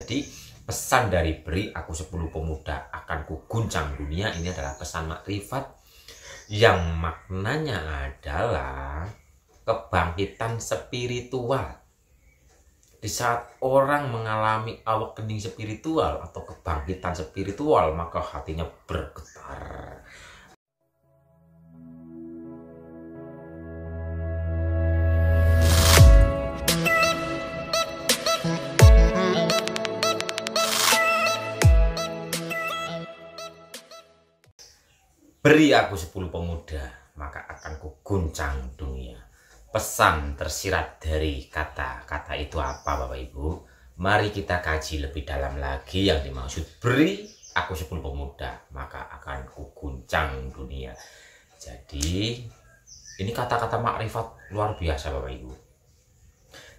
Jadi pesan dari beri aku 10 pemuda akan kuguncang dunia ini adalah pesan makrifat yang maknanya adalah kebangkitan spiritual. Di saat orang mengalami awakening spiritual atau kebangkitan spiritual, maka hatinya bergetar. Beri aku 10 pemuda, maka akan kuguncang dunia. Pesan tersirat dari kata-kata itu apa, Bapak Ibu? Mari kita kaji lebih dalam lagi yang dimaksud beri aku 10 pemuda, maka akan kuguncang dunia. Jadi, ini kata-kata makrifat luar biasa, Bapak Ibu.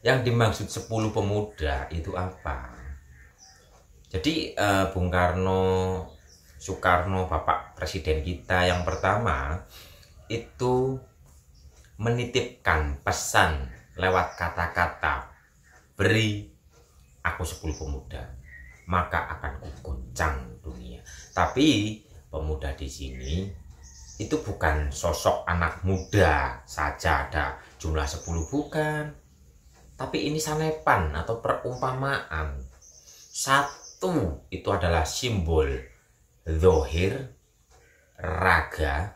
Yang dimaksud 10 pemuda itu apa? Jadi, Bung Soekarno, Bapak Presiden kita yang pertama, itu menitipkan pesan lewat kata-kata beri aku 10 pemuda, maka akan kuguncang dunia. Tapi pemuda di sini itu bukan sosok anak muda saja ada jumlah 10, bukan. Tapi ini sanepan atau perumpamaan. Satu itu adalah simbol zahir, raga,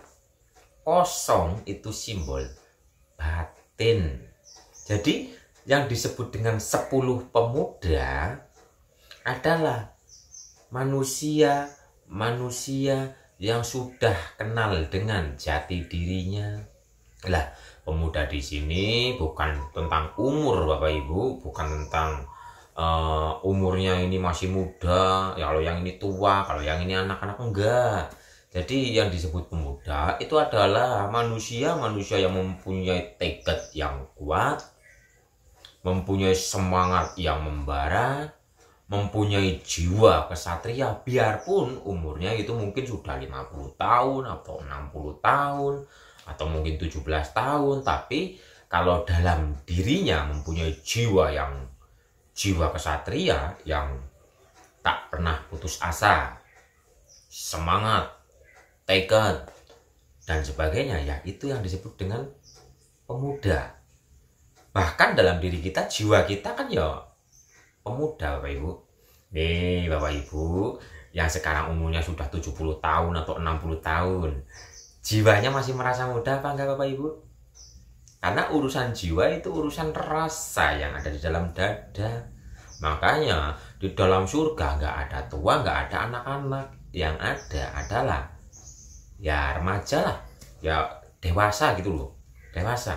kosong itu simbol batin. Jadi yang disebut dengan 10 pemuda adalah manusia yang sudah kenal dengan jati dirinya. Lah, pemuda di sini bukan tentang umur, Bapak Ibu, bukan tentang umurnya ini masih muda, ya kalau yang ini tua, kalau yang ini anak-anak, enggak. Jadi yang disebut pemuda itu adalah manusia yang mempunyai tekad yang kuat, mempunyai semangat yang membara, mempunyai jiwa kesatria, biarpun umurnya itu mungkin sudah 50 tahun atau 60 tahun atau mungkin 17 tahun, tapi kalau dalam dirinya mempunyai jiwa kesatria yang tak pernah putus asa, semangat, tekad, dan sebagainya, ya itu yang disebut dengan pemuda. Bahkan dalam diri kita, jiwa kita kan ya pemuda, Bapak Ibu. Nih Bapak Ibu yang sekarang umurnya sudah 70 tahun atau 60 tahun, jiwanya masih merasa muda apa enggak, Bapak Ibu? Karena urusan jiwa itu urusan rasa yang ada di dalam dada. Makanya di dalam surga nggak ada tua, nggak ada anak-anak. Yang ada adalah ya remaja lah, ya dewasa gitu loh, dewasa.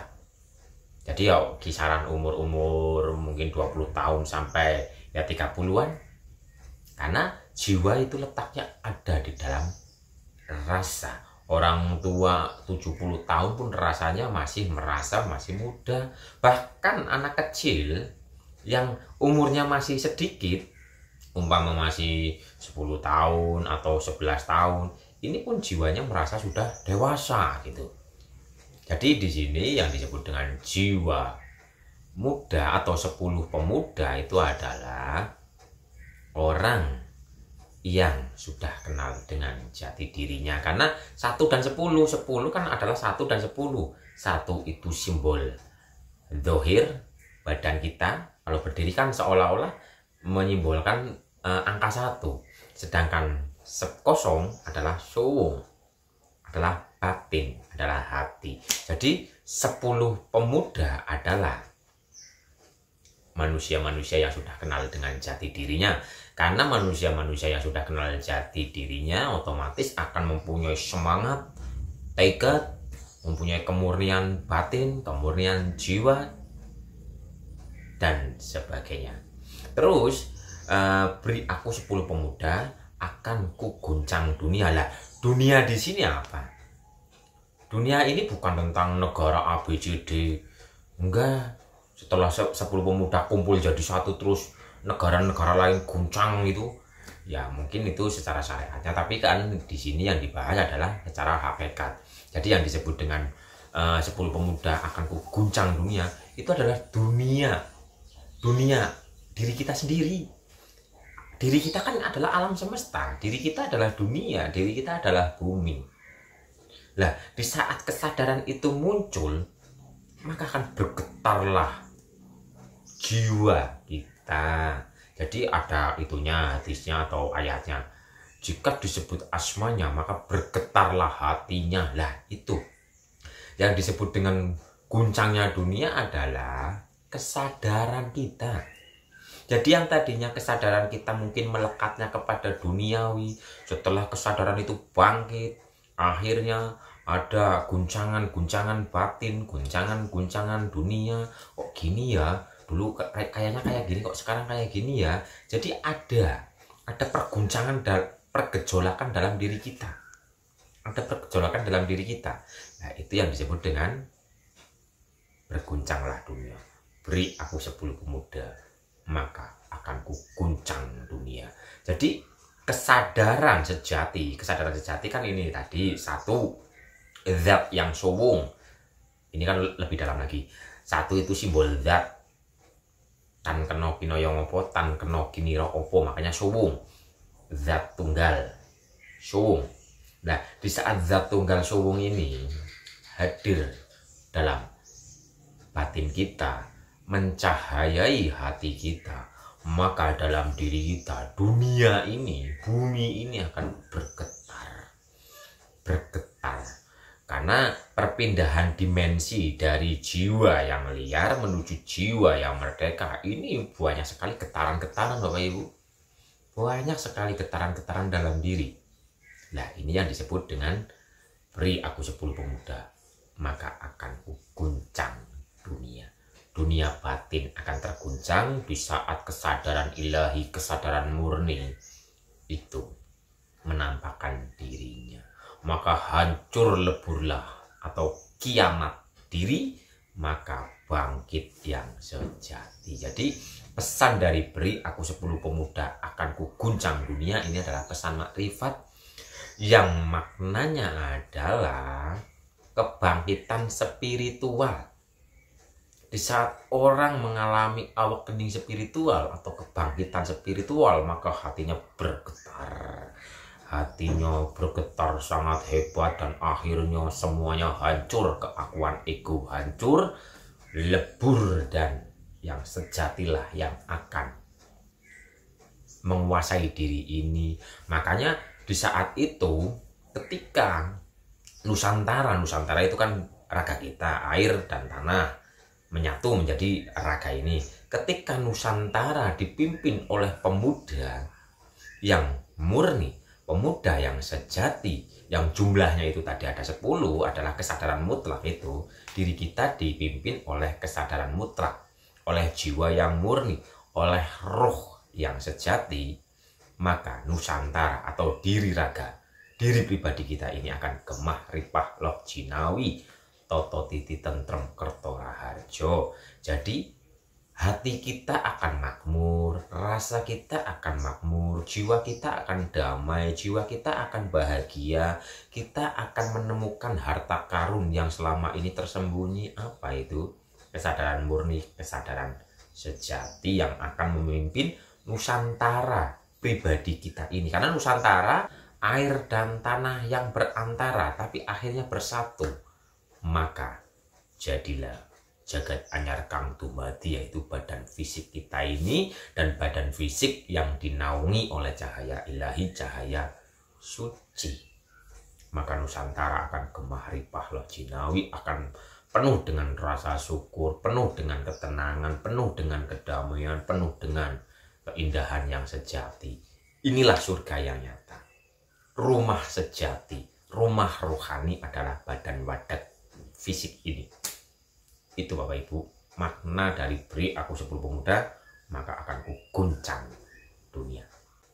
Jadi ya kisaran umur mungkin 20 tahun sampai ya 30-an. Karena jiwa itu letaknya ada di dalam rasa. Orang tua 70 tahun pun rasanya masih merasa masih muda. Bahkan anak kecil yang umurnya masih sedikit, umpama masih 10 tahun atau 11 tahun, ini pun jiwanya merasa sudah dewasa gitu. Jadi di sini yang disebut dengan jiwa muda atau 10 pemuda itu adalah orang yang sudah kenal dengan jati dirinya. Karena 1 dan 10 kan adalah 1 dan 10. 1 itu simbol zahir, badan kita kalau berdiri kan seolah-olah menyimbolkan angka 1. Sedangkan kosong adalah soul, adalah batin, adalah hati. Jadi 10 pemuda adalah manusia-manusia yang sudah kenal dengan jati dirinya. Karena manusia-manusia yang sudah kenal jati dirinya otomatis akan mempunyai semangat, tekad, mempunyai kemurnian batin, kemurnian jiwa, dan sebagainya. Terus beri aku 10 pemuda akan kuguncang dunia. Lah, dunia di sini apa? Dunia ini bukan tentang negara ABCD. Enggak. Setelah 10 pemuda kumpul jadi satu terus negara-negara lain guncang itu, ya mungkin itu secara syariatnya, tapi kan di sini yang dibahas adalah secara hakikat. Jadi yang disebut dengan 10 pemuda akan kuguncang dunia itu adalah dunia diri kita sendiri. diri kita kan adalah alam semesta, diri kita adalah dunia, diri kita adalah bumi. Lah, di saat kesadaran itu muncul, maka akan bergetarlah jiwa kita. Jadi ada itunya, hadisnya atau ayatnya. Jika disebut asmanya, maka bergetarlah hatinya. Lah, itu. Yang disebut dengan guncangnya dunia adalah kesadaran kita. Jadi yang tadinya kesadaran kita mungkin melekatnya kepada duniawi, setelah kesadaran itu bangkit, akhirnya ada guncangan-guncangan batin, guncangan-guncangan dunia. Kok gini ya? Dulu kayaknya kayak gini, kok sekarang kayak gini ya? Jadi ada perguncangan dan pergejolakan dalam diri kita. Ada pergejolakan dalam diri kita. Nah, itu yang disebut dengan berguncanglah dunia. Beri aku 10 pemuda, maka akan kuguncang dunia. Jadi kesadaran sejati kan ini tadi, satu, zat yang suwung. Ini kan lebih dalam lagi. Satu itu simbol zat, tan keno kinoyo ngopo, tan keno kiniro opo, makanya suwung, zat tunggal, suwung. Nah, di saat zat tunggal suwung ini hadir dalam batin kita, mencahayai hati kita, maka dalam diri kita, dunia ini, bumi ini akan bergetar. Karena perpindahan dimensi dari jiwa yang liar menuju jiwa yang merdeka ini banyak sekali getaran-getaran, Bapak Ibu. Banyak sekali getaran-getaran dalam diri. Nah, ini yang disebut dengan beri aku 10 pemuda, maka akan kuguncang dunia. Dunia batin akan terguncang di saat kesadaran ilahi, kesadaran murni itu menampakkan dirinya. Maka hancur leburlah atau kiamat diri, maka bangkit yang sejati. Jadi pesan dari beri aku 10 pemuda akan kuguncang dunia ini adalah pesan makrifat yang maknanya adalah kebangkitan spiritual. Di saat orang mengalami awakening spiritual atau kebangkitan spiritual, maka hatinya bergetar. Hatinya bergetar sangat hebat dan akhirnya semuanya hancur. Keakuan ego hancur, lebur, dan yang sejatilah yang akan menguasai diri ini. Makanya di saat itu, ketika Nusantara itu kan raga kita, air dan tanah menyatu menjadi raga ini. Ketika Nusantara dipimpin oleh pemuda yang murni, pemuda yang sejati, yang jumlahnya itu tadi ada 10, adalah kesadaran mutlak itu. Diri kita dipimpin oleh kesadaran mutlak, oleh jiwa yang murni, oleh roh yang sejati, maka Nusantara atau diri raga, diri pribadi kita ini akan gemah ripah loh jinawi, toto titi tentrem kerto raharjo. Jadi hati kita akan makmur, rasa kita akan makmur, jiwa kita akan damai, jiwa kita akan bahagia, kita akan menemukan harta karun yang selama ini tersembunyi. Apa itu? Kesadaran murni, kesadaran sejati yang akan memimpin Nusantara pribadi kita ini. Karena Nusantara air dan tanah yang berantara tapi akhirnya bersatu. Maka jadilah jagat anyar kang dumadi, yaitu badan fisik kita ini, dan badan fisik yang dinaungi oleh cahaya ilahi, cahaya suci. Maka Nusantara akan gemah ripah loh jinawi, akan penuh dengan rasa syukur, penuh dengan ketenangan, penuh dengan kedamaian, penuh dengan keindahan yang sejati. Inilah surga yang nyata. Rumah sejati, rumah rohani adalah badan wadah fisik ini. Itu Bapak Ibu makna dari beri aku 10 pemuda, maka akan kuguncang dunia.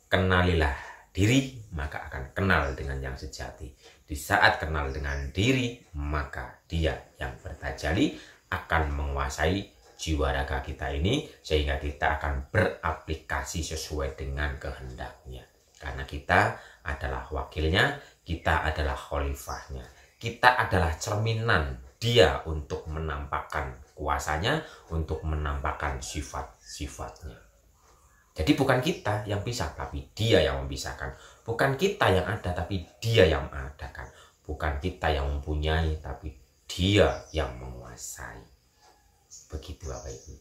Kenalilah diri, maka akan kenal dengan yang sejati. Di saat kenal dengan diri, maka dia yang bertajalli akan menguasai jiwa raga kita ini, sehingga kita akan beraplikasi sesuai dengan kehendaknya. Karena kita adalah wakilnya, kita adalah khalifahnya, kita adalah cerminan dia untuk menampakkan kuasanya, untuk menampakkan sifat-sifatnya. Jadi bukan kita yang pisah, tapi dia yang memisahkan. Bukan kita yang ada, tapi dia yang mengadakan. Bukan kita yang mempunyai, tapi dia yang menguasai. Begitu Bapak Ibu.